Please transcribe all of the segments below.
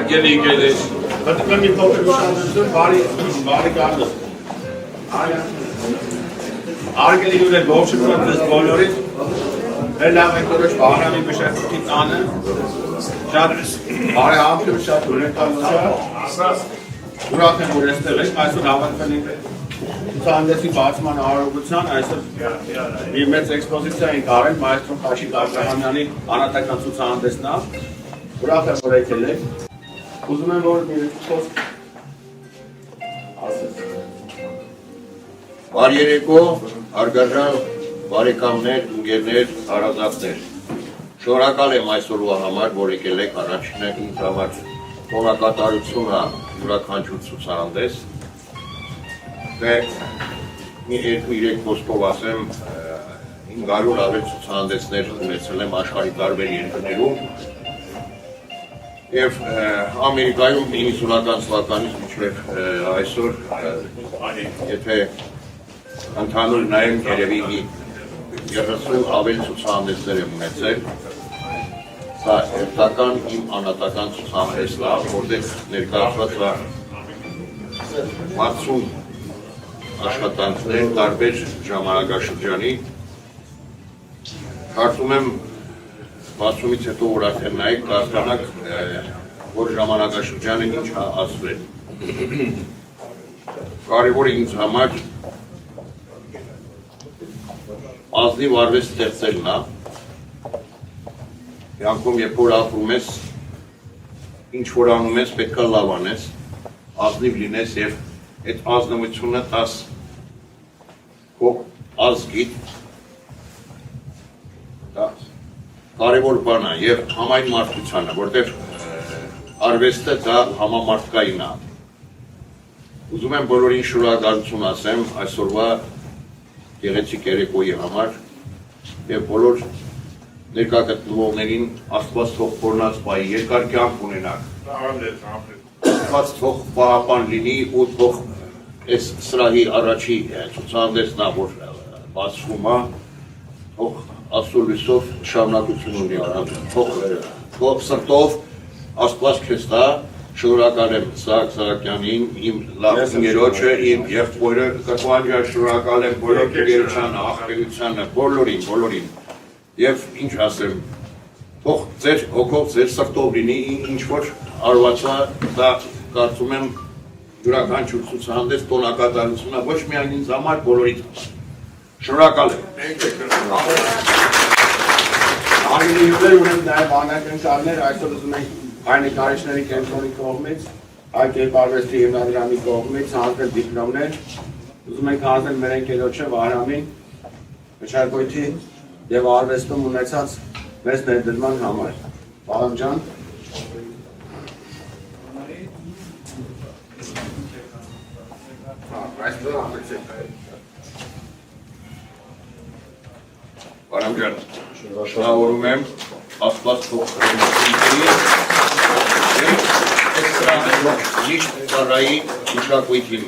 Արգելի ինգերներ, Մտնում եմ մի փոքր ուշադրություն, բարի գալուս։ Արգելի ինգերներ, ողջունում եմ ձեզ բոլորին։ Մեր լավ եք որոշ Վահրամի Բշեֆովի տանը։ Շատ բարեհամբույր, շատ ուրախալիություն։ Ուրախ եմ, որ այստեղ եք, այսօր հավաքվել ենք ցուցահանդեսի բացման արարողության, այսօր մի մեծ էքսպոզիցիա ենք արել մայստրո Խաշիկ Աբրահամյանի անհատական ցուցահանդեսն է։ Ուրախ եմ, որ եկել եք։ Ուզում եմ, որ մի խոսք ասես։ Բարի երեկո, հարգարժան բարեկամներ, ընկերներ, հարազատներ։ Շնորհակալ եմ այսօրվա համար, որ եկել եք առաջինը ինձ համար տոնակատարությունը յուրաքանչյուր ցուցահանդես։ Դե մի 2-3 խոսքով ասեմ, 500 ավել ցուցահանդեսներ ունեցել եմ աշխարհի տարբեր երկրներում եւ Ամերիկայում 90-ական թվականից մինչև այսօր, եթե ընդհանուր նայեմ երևի մի 30 ավել ցուցահանդեսներ եմ ունեցել։ Սա հերթական իմ անհատական ցուցահանդեսն է, որտեղ ներկայացված է 60 աշխատանքներ տարբեր ժամանակաշրջանի։ Կարծում եմ բացումից հետո որ արդեն նայեք կհասկանաք, որ ժամանակաշրջանը ինչ է ասվել։ Կարևորը ինձ համար ազնիվ արվեստ ստեղծելն է։ Յանքում երբ որ ապրում ես, ինչ որ անում ես, պետք է լավ անես, ազնիվ լինես եւ այդ ազնվությունը տաս քո ազգիդ կարևոր բան է եւ համայն մարդկությանը, որտեղ արվեստը դա համամարտկային է։ Ուզում եմ բոլորին շնորհակալություն ասեմ այսօրվա գեղեցիկ երեկոյի համար եւ բոլոր ներկա գտնվողներին Աստված թող փորնած պահի, երկար կյանք ունենաք։ Աստված թող պահապան լինի ու թող այս սրահի առաջի ցուցահանդեսն որ բացվում է, թող Աստծո լույսով շարունակություն ունի առանց, թող սրտով Աստված քեզ տա, շնորհակալ եմ Սահակ Սահակյանին, իմ լավ ընկերոջը, իմ եղբորը, կտուանջան շնորհակալ եմ բոլոր գերության, աղբերությանը, բոլորին։ Եվ ինչ ասեմ, թող ձեր հոգով, ձեր սրտով լինի, ինչ որ արվածա, դա կարծում եմ յուրաքանչյուր ցուցահանդես տոնակատարությունը ոչ միայն ինձ համար, բոլորիդ շնորհակալ եմ։ Արգելի ինգերներ, ունեմ նաև անակնկալներ, այսօր ուզում ենք հայ նկարիչների կենտրոնի կողմից, հայ կերպարվեստի հիմնադրամի կողմից հանձնել դիպլոմներ, ուզում ենք հանձնել մեր ընկերոջը Վահրամին մշակույթի եւ արվեստում ունեցած մեծ ներդրման համար։ Վահրամ ջան։ Վահրամ ջան, շնորհավորում եմ, Աստված թող միշտ ծառայի մշակույթին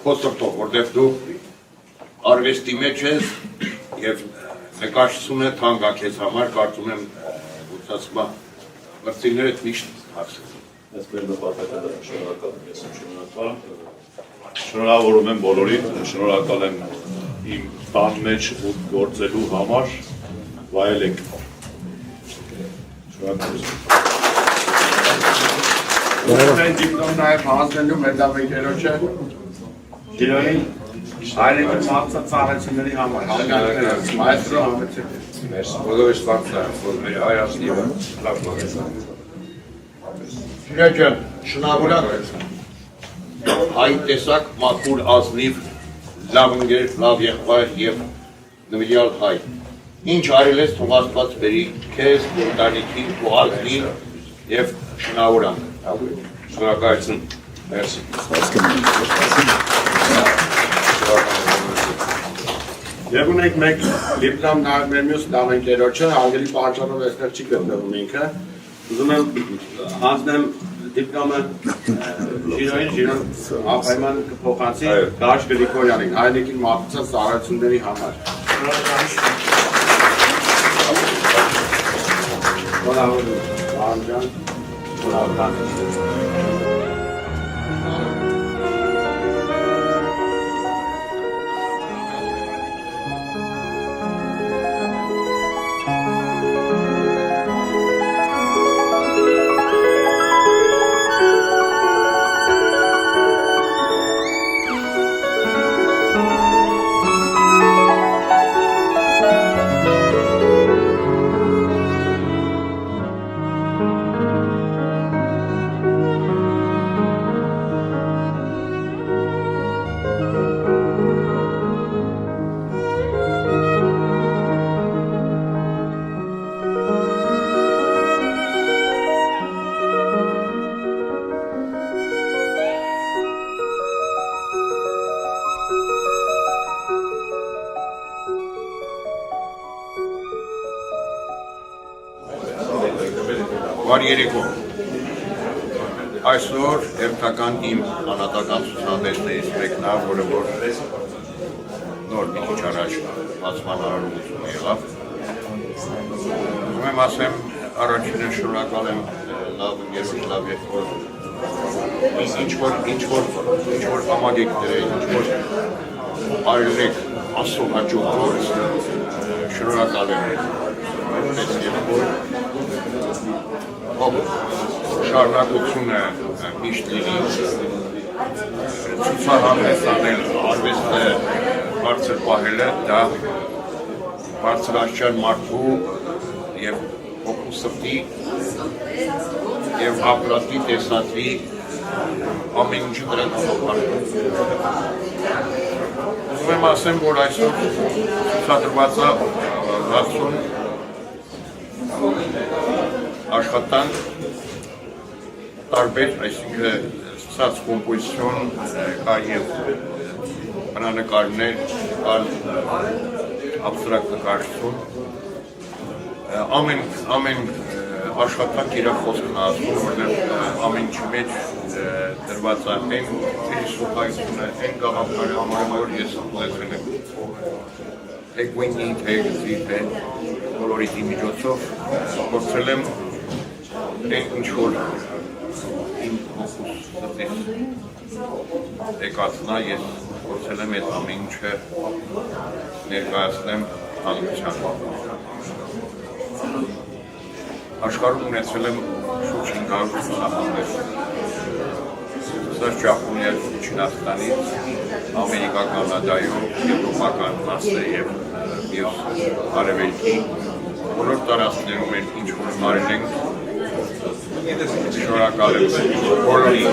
քո սրտով, որտեղ դու արվեստի մեջ ես եւ նկարչությունը թանկ է քեզ համար, կարծում եմ ուսացմա մրցիներդ միշտ հասցնի։ Ես մեր նպատակը շնորհակալ եմ, ես շնորհավորում եմ բոլորին, շնորհակալ եմ իմ տան մեջ գործելու համար, վայելեք։ Շնորհակալություն։ Դիպլոմ նաև հանձնելու մեր լավ ընկերոջը Գիրոյին Հայրենի ծառայությունների համար, մայստրո համեցեք։ բոլորս բարձր, որ մեր հայացնիվը լավ մագեսան։ Շիրակ ջան, շնորհավորակ հայ տեսակ մաքուր ազնիվ լավ ընկեր, լավ եղբայր եւ նվիրյալ հայ։ Ինչ արել ես թող Աստված բերի քեզ, ընտանիքին, քո ազգին եւ շնորհավորանք։ Շնորհակալություն։ Մերսի։ Եվ ունենք մեկ դիպլոմ նաև մեր մյուս լավ ընկերոջը, արգելի պատճառով այստեղ չի գտնվում ինքը։ Ուզում եմ հանձնեմ դիպլոմը Ժիրոն ապայման կփոխանցի Դաշ Գրիգորյանին, հայրենիքին մատուցած ծառայությունների համար։ Շնորհակալություն։ Բարի երեկո։ Այսօր հերթական իմ անհատական ցուցահանդեսներից մեկն է, որը որ նոր մի քիչ առաջ բացման արարողություն եղավ։ Ուզում եմ ասեմ, առաջինը շնորհակալ եմ լավ ընկերոջ, լավ եղբոր ինչ որ համագեկներ են, ինչ որ արել եք Աստծո հաջող գործ, շնորհակալ եմ այս եղբոր շարունակությունը միշտ լինի, ցուցահանդես անել, արվեստը բարձր պահելը, դա բարձրաստիճան մարդու եւ հոգու սրտի եւ ապրատի տեսածի ամեն ինչի դրան համապարփում։ Ուզում եմ ասեմ, որ այսօր ցուցադրված է 60 աշխատանք տարբեր, այսինքն սկսած կոմպոզիցիոն, կա եւ բնանկարներ, կան աբստրակտ նկարչություն, ամեն աշխատանք իր խոսքն է ասում, որտեղ ամեն ինչի մեջ դրված է այն փիլիսոփայությունը, այն գաղափարը, որ ես ուղեկցել եմ, թե գույնի, թե գծի, թե կոլորիտի միջոցով փորձել եմ այն ինչ որ իմ հոգուս սրտից եկածնա, ես փորձել եմ այդ ամեն ինչը ներկայացնեմ հանրությանը։ Աշխարհում ունեցել եմ շուրջ 500 ցուցահանդես։ Սա Ճապոնիայից, Չինաստանից, Ամերիկա, Կանադայում, Եվրոպական մասը եւ Արևելքի բոլոր տարածքներում են ինչ որ արել ենք։ Շնորհակալ եմ բոլորի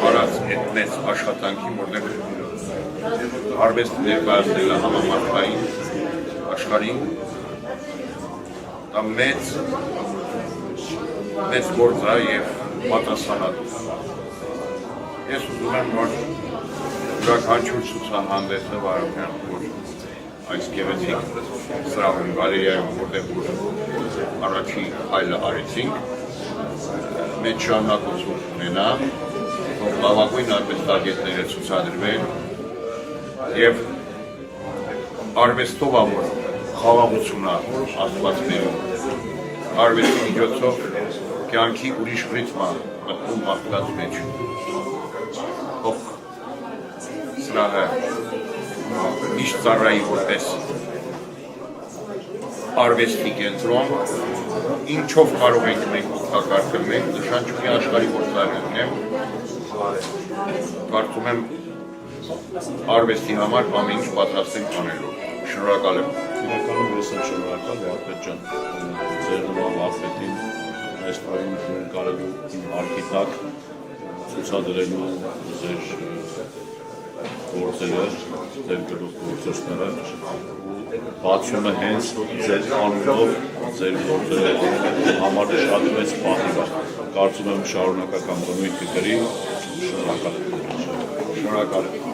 արած այդ մեծ աշխատանքի, որտեղ արվեստը ներկայացնելը համամարտային աշխարհին դա մեծ գործ է եւ պատասխանատու։ Ես ուզում եմ, որ յուրաքանչյուր ցուցահանդեսը վարության, որ այս գեղեցիկ սրահում, գալերիայում, որտեղ առաջի այլը արեցինք, մեծ շարունակություն ունենա, որ լավագույն արվեստագետները ցուցադրվեն եւ արվեստով որ խաղաղություն Աստված բերում, արվեստի միջոցով կյանքի ուրիշ ռիթմա մտնում մարդկանց մեջ, ով սրահը միշտ ծառայի որպես արվեստի կենտրոն, ինչով կարող ենք մենք օգտակարվել մենք, նշան չունի աշխարհի գործարի ունեմ, կարծում եմ արվեստի համար ամեն ինչ պատրաստ ենք անելու։ Շնորհակալ եմ։ Իրականում ես եմ շնորհակալ Վարպետ ջան, ձեր նման Վարպետին այս տարիներին կարելի իմ հարկի տակ ցուցադրելու ձեր գործերը, ձեր գլուխգործոցները բացումը հենց ձեր անունով, ձեր գործերը համար շատ մեծ պահի է։ Կարծում եմ շարունակական բնույթ կգրի, շնորհակալ եմ։ Շնորհակալ եմ։